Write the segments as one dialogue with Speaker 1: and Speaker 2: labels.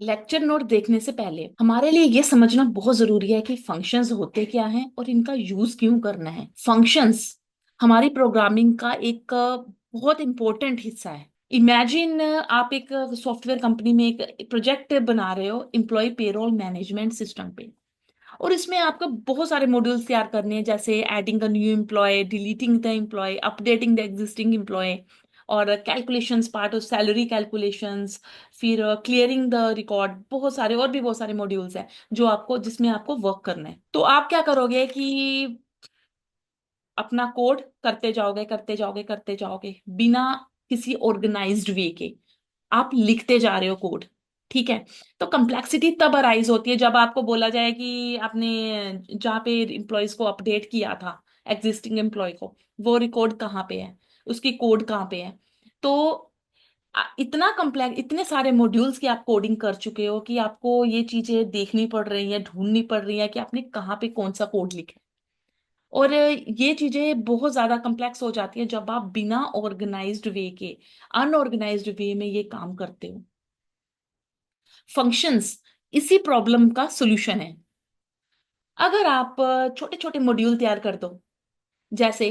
Speaker 1: Lecture note देखने से पहले हमारे लिए ये समझना बहुत जरूरी है कि फंक्शंस होते क्या हैं और इनका यूज क्यों करना है। फंक्शंस हमारी प्रोग्रामिंग का एक बहुत इंपॉर्टेंट हिस्सा है। इमेजिन आप एक सॉफ्टवेयर कंपनी में एक प्रोजेक्ट बना रहे हो एम्प्लॉय पेरोल मैनेजमेंट सिस्टम पे, और इसमें आपको बहुत सारे मॉड्यूल्स तैयार करने हैं, जैसे adding a new employee, deleting the employee, updating the existing employee, और calculations part of salary calculations, फिर क्लियरिंग द रिकॉर्ड, बहुत सारे और भी बहुत सारे मॉड्यूल्स हैं जो आपको जिसमें आपको वर्क करना है। तो आप क्या करोगे कि अपना कोड करते जाओगे करते जाओगे करते जाओगे बिना किसी ऑर्गेनाइज्ड वे के, आप लिखते जा रहे हो कोड। ठीक है। तो कम्प्लेक्सिटी तब अराइज होती है जब आपको बोला जाए कि आपने जहाँ पे एम्प्लॉयज को अपडेट किया था, एग्जिस्टिंग एम्प्लॉय को, वो रिकॉर्ड कहाँ पे है, उसकी कोड कहाँ पे है। तो इतना कम्प्लेक्स, इतने सारे मॉड्यूल्स की आप कोडिंग कर चुके हो कि आपको ये चीजें देखनी पड़ रही हैं, ढूंढनी पड़ रही है कि आपने कहाँ पे कौन सा कोड लिखा है। और ये चीजें बहुत ज्यादा कम्प्लेक्स हो जाती है जब आप बिना ऑर्गेनाइज्ड वे के, अनऑर्गेनाइज्ड वे में ये काम करते हो। फंक्शंस इसी प्रॉब्लम का सॉल्यूशन है। अगर आप छोटे छोटे मॉड्यूल तैयार कर दो, जैसे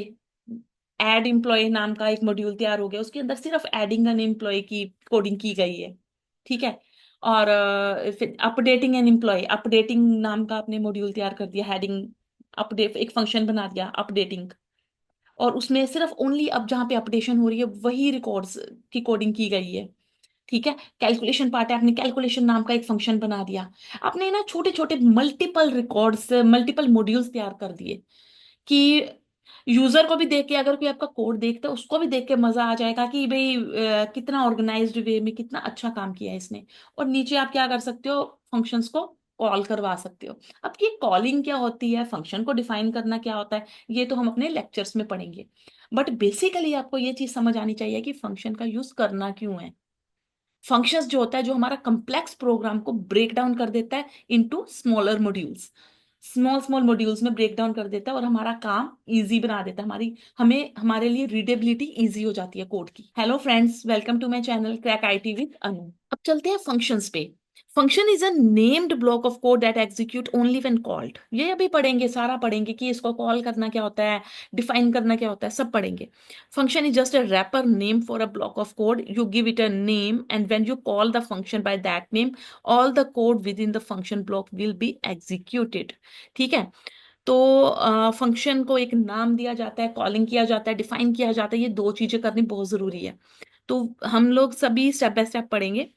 Speaker 1: एड एम्प्लॉय नाम का एक मॉड्यूल तैयार हो गया, उसके अंदर सिर्फ एडिंग एन एम्प्लॉय की कोडिंग की गई है। ठीक है। और फिर अपडेटिंग एन एम्प्लॉय, अपडेटिंग नाम का आपने मॉड्यूल तैयार कर दिया, हेडिंग अपडेट एक फंक्शन बना दिया अपडेटिंग, और उसमें सिर्फ ओनली अब जहाँ पे अपडेशन हो रही है वही रिकॉर्ड्स की कोडिंग की गई है। ठीक है। कैलकुलेशन पार्ट है, आपने कैलकुलेशन नाम का एक फंक्शन बना दिया। आपने ना छोटे छोटे मल्टीपल रिकॉर्ड्स, मल्टीपल मॉड्यूल्स तैयार कर दिए कि यूजर को भी देख के, अगर कोई आपका कोड देखता है उसको भी देख के मजा आ जाएगा कि भाई कितना ऑर्गेनाइज्ड वे में कितना अच्छा काम किया है इसने। और नीचे आप क्या कर सकते हो, फंक्शंस को कॉल करवा सकते हो। अब ये कॉलिंग क्या होती है, फंक्शन को डिफाइन करना क्या होता है, ये तो हम अपने लेक्चर्स में पढ़ेंगे। बट बेसिकली आपको ये चीज समझ आनी चाहिए कि फंक्शन का यूज करना क्यों है। फंक्शंस जो होता है, जो हमारा कम्प्लेक्स प्रोग्राम को ब्रेक डाउन कर देता है into smaller modules, small small modules में ब्रेक डाउन कर देता है और हमारा काम इजी बना देता है, हमारी हमें हमारे लिए रीडेबिलिटी इजी हो जाती है कोड की। Hello friends, welcome to my channel crack IT with Anu. अब चलते हैं फंक्शंस पे। Function is a named block of code that execute only when called. ये अभी पढ़ेंगे, सारा पढ़ेंगे कि इसको कॉल करना क्या होता है, डिफाइन करना क्या होता है, सब पढ़ेंगे। Function is just a wrapper name for a block of code. You give it a name, and when you call the function by that name, all the code within the function block will be executed. ठीक है। तो function को एक नाम दिया जाता है, calling किया जाता है, डिफाइन किया जाता है, ये दो चीजें करनी बहुत जरूरी है। तो हम लोग सभी स्टेप बाय स्टेप पढ़ेंगे।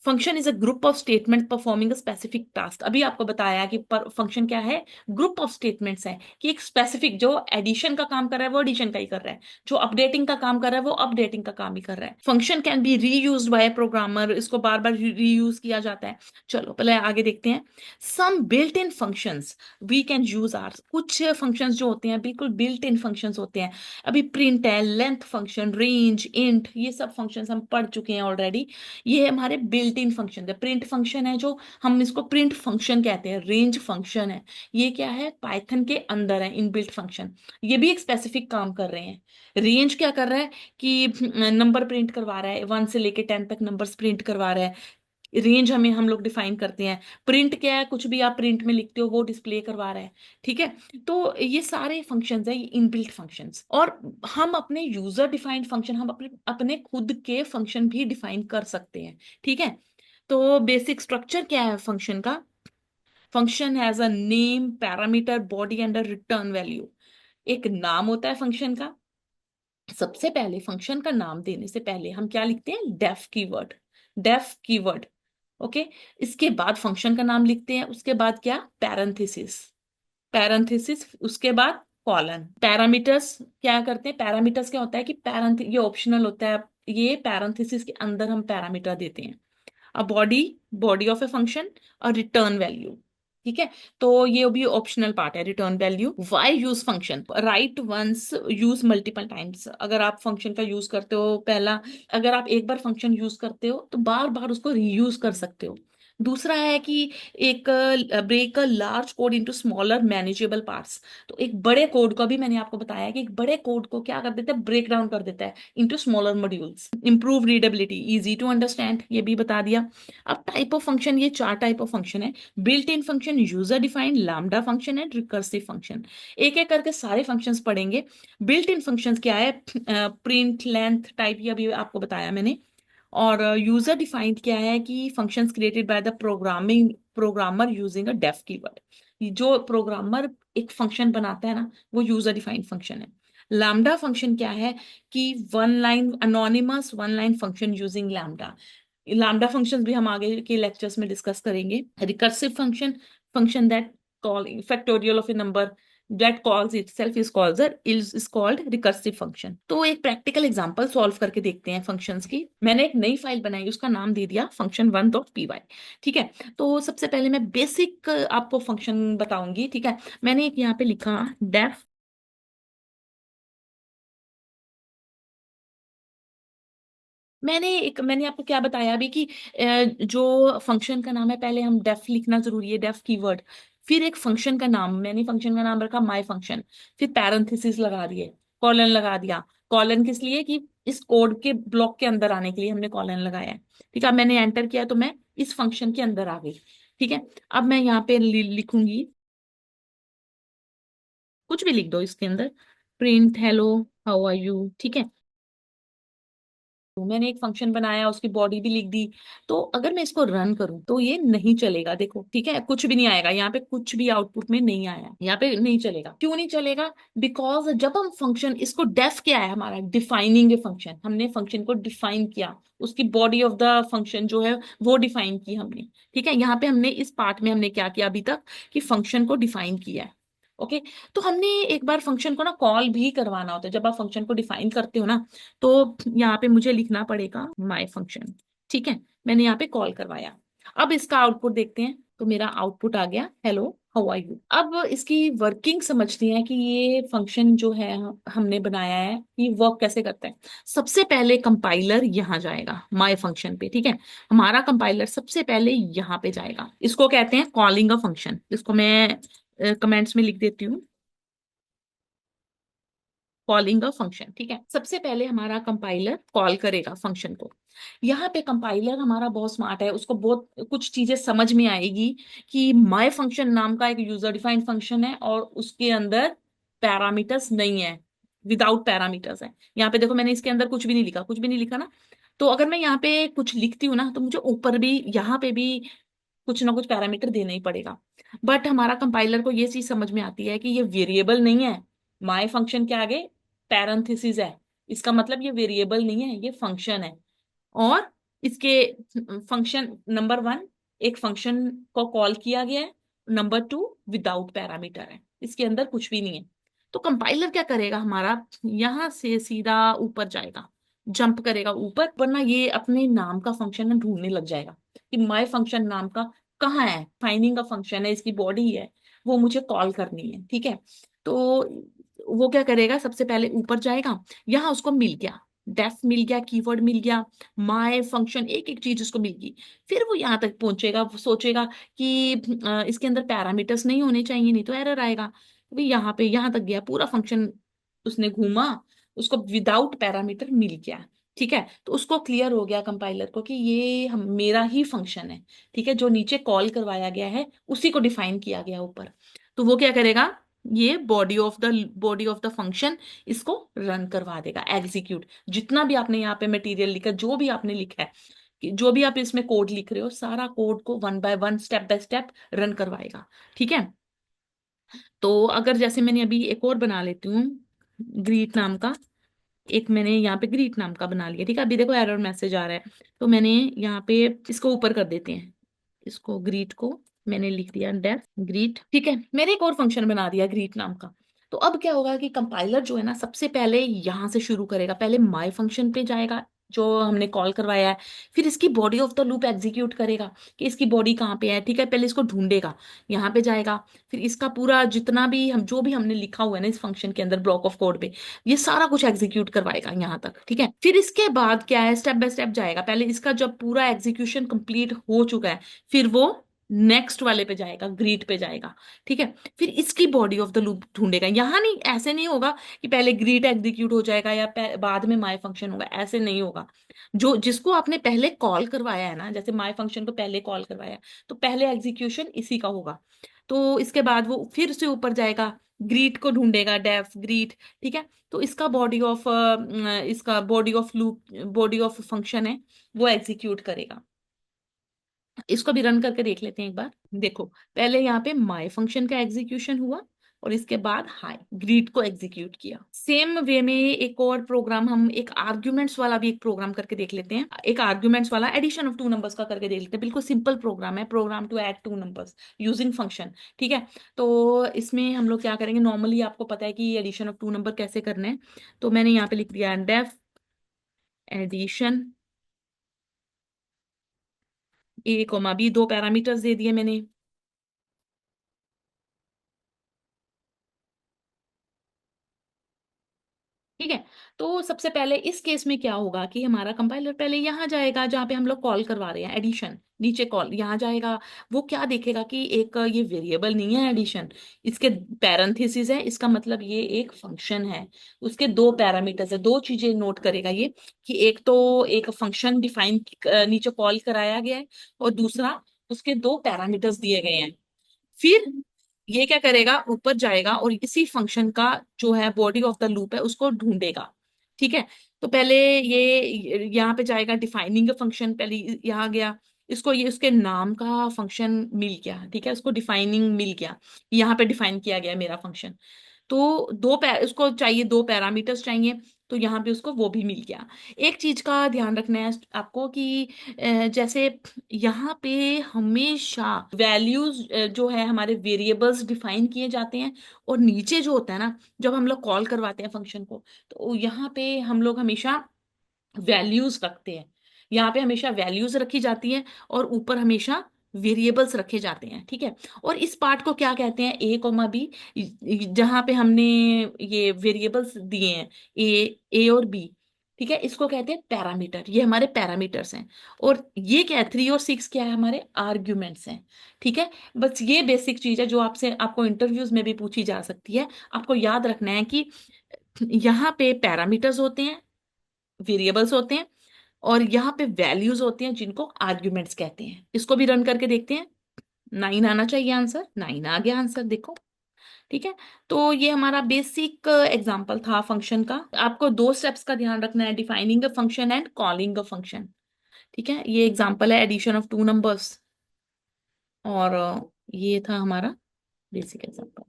Speaker 1: Function is a group of statement performing a specific task. अभी आपको बताया कि फंक्शन क्या है, ग्रुप ऑफ स्टेटमेंट्स है कि एक स्पेसिफिक, जो एडिशन का काम कर रहा है वो एडिशन का ही कर रहा है, जो अपडेटिंग का काम कर रहा है वो अपडेटिंग का काम ही कर रहा है। Function can be reused by programmer, इसको बार बार रीयूज किया जाता है। चलो पहले आगे देखते हैं। Some built in functions we can use R. कुछ फंक्शंस जो होते हैं बिल्कुल बिल्ट इन फंक्शंस होते हैं। अभी प्रिंट है, लेंथ फंक्शन, रेंज, इंट, ये सब फंक्शंस हम पढ़ चुके हैं ऑलरेडी। ये हमारे बिल्ट इन फंक्शन है। प्रिंट फंक्शन है जो हम इसको प्रिंट फंक्शन कहते हैं। रेंज फंक्शन है, ये क्या है, पाइथन के अंदर है इनबिल्ट फंक्शन। ये भी एक स्पेसिफिक काम कर रहे हैं। रेंज क्या कर रहा है कि नंबर प्रिंट करवा रहा है, 1 से लेके 10 तक नंबर्स प्रिंट करवा रहा है। रेंज हमें हम लोग डिफाइन करते हैं। प्रिंट क्या है, कुछ भी आप प्रिंट में लिखते हो वो डिस्प्ले करवा रहा है। ठीक है। तो ये सारे फंक्शंस है, ये इनबिल्ट फंक्शंस। और हम अपने यूजर डिफाइंड फंक्शन, हम अपने अपने खुद के फंक्शन भी डिफाइन कर सकते हैं। ठीक है। तो बेसिक स्ट्रक्चर क्या है फंक्शन का। Function has a name, parameter, body and a return value. एक नाम होता है फंक्शन का। सबसे पहले फंक्शन का नाम देने से पहले हम क्या लिखते हैं, def keyword, def keyword. Okay. इसके बाद फंक्शन का नाम लिखते हैं, उसके बाद क्या, पैरेंथेसिस, पैरेंथेसिस, उसके बाद कॉलन। पैरामीटर्स क्या करते हैं, पैरामीटर्स क्या होता है कि पैरेंथ, ये ऑप्शनल होता है, ये पैरेंथेसिस के अंदर हम पैरामीटर देते हैं। A body, body of a function, और रिटर्न वैल्यू। ठीक है। तो ये भी ऑप्शनल पार्ट है, return value. Why use function, write once, use multiple times. अगर आप फंक्शन का यूज करते हो पहला, अगर आप एक बार फंक्शन यूज करते हो तो बार बार उसको रीयूज कर सकते हो। दूसरा है कि एक break a large code into smaller manageable parts. तो एक बड़े कोड को, भी मैंने आपको बताया कि एक बड़े कोड को क्या कर देता है, ब्रेक डाउन कर देता है into smaller modules. Improve readability, easy to understand, ये भी बता दिया। अब टाइप ऑफ फंक्शन, ये 4 टाइप ऑफ फंक्शन है। Built in function, user defined, lambda function and recursive function. एक एक करके सारे फंक्शंस पढ़ेंगे। बिल्ट इन फंक्शंस क्या है, प्रिंट लेंथ टाइप, ये अभी आपको बताया मैंने। और यूजर डिफाइंड क्या है कि functions created by the programmer using a def keyword. जो प्रोग्रामर एक फंक्शन बनाता है ना, वो यूजर डिफाइंड फंक्शन है। लैम्डा फंक्शन क्या है कि one line anonymous one line function using lambda. Lambda functions भी हम आगे के लेक्चर्स में डिस्कस करेंगे। Recursive function, function that call factorial of a number that calls itself is called recursive function। तो एक प्रैक्टिकल एग्जांपल सॉल्व करके देखते हैं फंक्शंस की। मैंने एक नई फाइल बनाई, उसका नाम दे दिया function1.py। ठीक है, तो सबसे पहले मैं बेसिक आपको फंक्शन बताऊंगी। ठीक है, मैंने एक यहाँ पे लिखा डेफ। मैंने आपको क्या बताया अभी कि जो फंक्शन का नाम है, पहले हम डेफ लिखना जरूरी है, डेफ कीवर्ड। फिर एक फंक्शन का नाम, मैंने फंक्शन का नाम रखा माय फंक्शन। फिर पैरेंथेसिस लगा दिए, कॉलन लगा दिया। कॉलन किस लिए, कि इस कोड के ब्लॉक के अंदर आने के लिए हमने कॉलन लगाया है। ठीक है, अब मैंने एंटर किया तो मैं इस फंक्शन के अंदर आ गई। ठीक है, अब मैं यहाँ पे लिखूंगी, कुछ भी लिख दो इसके अंदर, print hello how are you. ठीक है, तो मैंने एक फंक्शन बनाया, उसकी बॉडी भी लिख दी। तो अगर मैं इसको रन करूं तो ये नहीं चलेगा, देखो। ठीक है, कुछ भी नहीं आएगा यहाँ पे, कुछ भी आउटपुट में नहीं आया, यहाँ पे नहीं चलेगा। क्यों नहीं चलेगा, बिकॉज जब हम फंक्शन इसको डेफ क्या है हमारा, डिफाइनिंग ए फंक्शन। हमने फंक्शन को डिफाइन किया, उसकी बॉडी ऑफ द फंक्शन जो है वो डिफाइन की हमने। ठीक है, यहाँ पे हमने इस पार्ट में हमने क्या किया अभी तक, कि फंक्शन को डिफाइन किया है। ओके, तो हमने एक बार फंक्शन को ना कॉल भी करवाना होता है। जब आप फंक्शन को डिफाइन करते हो ना, तो यहाँ पे मुझे लिखना पड़ेगा माय फंक्शन। ठीक है, मैंने यहाँ पे कॉल करवाया। अब इसका आउटपुट देखते हैं, तो मेरा आउटपुट आ गया हेलो हाउ आर यू। अब इसकी वर्किंग समझते हैं कि ये फंक्शन जो है हमने बनाया है, ये वर्क कैसे करता है। सबसे पहले कंपाइलर यहाँ जाएगा माय फंक्शन पे। ठीक है, हमारा कंपाइलर सबसे पहले यहाँ पे जाएगा। इसको कहते हैं कॉलिंग अ फंक्शन। इसको मैं कमेंट्स में लिख देती हूँ, कॉलिंग अ फंक्शन। ठीक है, सबसे पहले हमारा कंपाइलर कॉल करेगा फंक्शन को। यहाँ पे कंपाइलर हमारा बहुत स्मार्ट है, उसको बहुत कुछ चीजें समझ में आएगी कि माय फंक्शन नाम का एक यूजर डिफाइंड फंक्शन है और उसके अंदर पैरामीटर्स नहीं है, विदाउट पैरामीटर्स है। यहाँ पे देखो, मैंने इसके अंदर कुछ भी नहीं लिखा, कुछ भी नहीं लिखा ना। तो अगर मैं यहाँ पे कुछ लिखती हूँ ना, तो मुझे ऊपर भी यहाँ पे भी कुछ ना कुछ पैरामीटर देना ही पड़ेगा। बट हमारा कंपाइलर को ये चीज समझ में आती है कि ये वेरिएबल नहीं है। माय फंक्शन के आगे पैरेंथेसिस है, इसका मतलब ये वेरिएबल नहीं है, ये फंक्शन है। और इसके फंक्शन नंबर 1, एक फंक्शन को कॉल किया गया है। नंबर 2, विदाउट पैरामीटर है, इसके अंदर कुछ भी नहीं है। तो कंपाइलर क्या करेगा हमारा, यहां से सीधा ऊपर जाएगा, जंप करेगा ऊपर, वरना ये अपने नाम का फंक्शन ढूंढने लग जाएगा कि माय फंक्शन नाम का कहाँ है। फाइंडिंग का फंक्शन है, इसकी बॉडी है, वो मुझे कॉल करनी है। ठीक है, तो वो क्या करेगा, सबसे पहले ऊपर जाएगा। यहाँ उसको मिल गया, डेफ मिल गया, कीवर्ड मिल गया, माय फंक्शन, एक एक चीज उसको मिल गई। फिर वो यहाँ तक पहुंचेगा, वो सोचेगा कि इसके अंदर पैरामीटर्स नहीं होने चाहिए, नहीं तो एरर आएगा। तो यहाँ पे यहाँ तक गया, पूरा फंक्शन उसने घूमा, उसको विदाउट पैरामीटर मिल गया। ठीक है, तो उसको क्लियर हो गया कंपाइलर को कि ये मेरा ही फंक्शन है। ठीक है, जो नीचे कॉल करवाया गया है उसी को डिफाइन किया गया ऊपर। तो वो क्या करेगा, ये बॉडी ऑफ द फंक्शन इसको रन करवा देगा, एग्जीक्यूट। जितना भी आपने यहाँ पे मटेरियल लिखा, जो भी आपने लिखा है, जो भी आप इसमें कोड लिख रहे हो, सारा कोड को one by one, step by step run करवाएगा। ठीक है, तो अगर जैसे मैंने अभी एक और बना लेती हूँ, ग्रीट नाम का, एक मैंने यहाँ पे ग्रीट नाम का बना लिया। ठीक है, अभी देखो एरर मैसेज आ रहा है, तो मैंने यहाँ पे इसको ऊपर कर देते हैं, इसको ग्रीट को मैंने लिख दिया डेफ ग्रीट। ठीक है, मैंने एक और फंक्शन बना दिया ग्रीट नाम का। तो अब क्या होगा कि कंपाइलर जो है ना, सबसे पहले यहां से शुरू करेगा, पहले माय फंक्शन पे जाएगा, जो हमने कॉल करवाया है, फिर इसकी body of the loop execute करेगा कि इसकी बॉडी कहाँ पे है, ठीक है। पहले इसको ढूंढेगा, यहाँ पे जाएगा, फिर इसका पूरा जितना भी हम जो भी हमने लिखा हुआ है ना इस फंक्शन के अंदर ब्लॉक ऑफ कोड पे, ये सारा कुछ एग्जीक्यूट करवाएगा यहाँ तक, ठीक है। फिर इसके बाद क्या है, स्टेप बाय स्टेप जाएगा। पहले इसका जब पूरा एग्जीक्यूशन कंप्लीट हो चुका है, फिर वो नेक्स्ट वाले पे जाएगा, ग्रीट पे जाएगा, ठीक है। फिर इसकी बॉडी ऑफ द लूप ढूंढेगा। यहाँ नहीं, ऐसे नहीं होगा कि पहले ग्रीट एग्जीक्यूट हो जाएगा या बाद में माई फंक्शन होगा, ऐसे नहीं होगा। जो जिसको आपने पहले कॉल करवाया है ना, जैसे माई फंक्शन को पहले कॉल करवाया है, तो पहले एग्जीक्यूशन इसी का होगा। तो इसके बाद वो फिर से ऊपर जाएगा, ग्रीट को ढूंढेगा, डेफ ग्रीट, ठीक है। तो इसका body of loop, body of function है, वो एग्जीक्यूट करेगा। इसको भी रन करके देख लेते हैं एक बार। देखो, पहले यहाँ पे माई फंक्शन का एग्जीक्यूशन हुआ और इसके बाद हाई ग्रीट को एग्जीक्यूट किया। सेम वे में एक और प्रोग्राम, हम एक आर्ग्यूमेंट्स वाला भी एक प्रोग्राम करके देख लेते हैं। एक आर्ग्यूमेंट्स वाला एडिशन ऑफ टू नंबर्स का करके देख लेते हैं। बिल्कुल सिंपल प्रोग्राम है, program to add two numbers using function, ठीक है। तो इसमें हम लोग क्या करेंगे, नॉर्मली आपको पता है कि एडिशन ऑफ टू नंबर कैसे करने हैं। तो मैंने यहाँ पे लिख दिया डेफ एडिशन ए कोमा बी, दो पैरामीटर्स दे दिए मैंने। ठीक है। तो सबसे पहले इस केस में क्या होगा कि हमारा कंपाइलर पहले यहाँ जाएगा जहाँ पे हम लोग कॉल करवा रहे हैं एडिशन, नीचे कॉल यहाँ जाएगा। वो क्या देखेगा कि एक ये वेरिएबल नहीं है एडिशन, इसके पैरेंथेसिस है, इसका मतलब ये एक फंक्शन है। उसके दो पैरामीटर्स है, दो चीजें नोट करेगा ये, कि एक तो एक फंक्शन डिफाइन नीचे कॉल कराया गया है, और दूसरा उसके दो पैरामीटर्स दिए गए हैं। फिर ये क्या करेगा, ऊपर जाएगा और इसी फंक्शन का जो है बॉडी ऑफ द लूप है उसको ढूंढेगा, ठीक है। तो पहले ये यहाँ पे जाएगा, डिफाइनिंग फंक्शन पहले यहाँ गया, इसको ये उसके नाम का फंक्शन मिल गया, ठीक है, उसको डिफाइनिंग मिल गया, यहाँ पे डिफाइन किया गया मेरा फंक्शन। तो उसको चाहिए, दो पैरामीटर्स चाहिए, तो यहाँ पे उसको वो भी मिल गया। एक चीज का ध्यान रखना है आपको कि जैसे यहाँ पे हमेशा वैल्यूज जो है हमारे वेरिएबल्स डिफाइन किए जाते हैं, और नीचे जो होता है ना, जब हम लोग कॉल करवाते हैं फंक्शन को, तो यहाँ पे हम लोग हमेशा वैल्यूज रखते हैं। यहाँ पे हमेशा वैल्यूज रखी जाती है और ऊपर हमेशा वेरिएबल्स रखे जाते हैं, ठीक है। और इस पार्ट को क्या कहते हैं, ए कोमा बी, जहाँ पे हमने ये वेरिएबल्स दिए हैं, ए और बी, ठीक है, इसको कहते हैं पैरामीटर। ये हमारे पैरामीटर्स हैं। और ये क्या है, 3 और 6 क्या है, हमारे आर्ग्यूमेंट्स हैं, ठीक है। बस ये बेसिक चीज है जो आपसे आपको इंटरव्यूज में भी पूछी जा सकती है। आपको याद रखना है कि यहाँ पे पैरामीटर्स होते हैं, वेरिएबल्स होते हैं, और यहाँ पे वैल्यूज होती हैं जिनको आर्ग्यूमेंट्स कहते हैं। इसको भी रन करके देखते हैं। 9 आना चाहिए आंसर, 9 आ गया आंसर, देखो, ठीक है। तो ये हमारा बेसिक एग्जांपल था फंक्शन का। आपको दो स्टेप्स का ध्यान रखना है, defining a function and calling a function, ठीक है। ये एग्जांपल है एडिशन ऑफ टू नंबर्स, और ये था हमारा बेसिक एग्जांपल।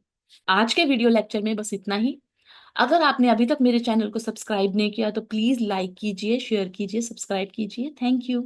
Speaker 1: आज के वीडियो लेक्चर में बस इतना ही। अगर आपने अभी तक मेरे चैनल को सब्सक्राइब नहीं किया तो प्लीज लाइक कीजिए, शेयर कीजिए, सब्सक्राइब कीजिए। Thank you.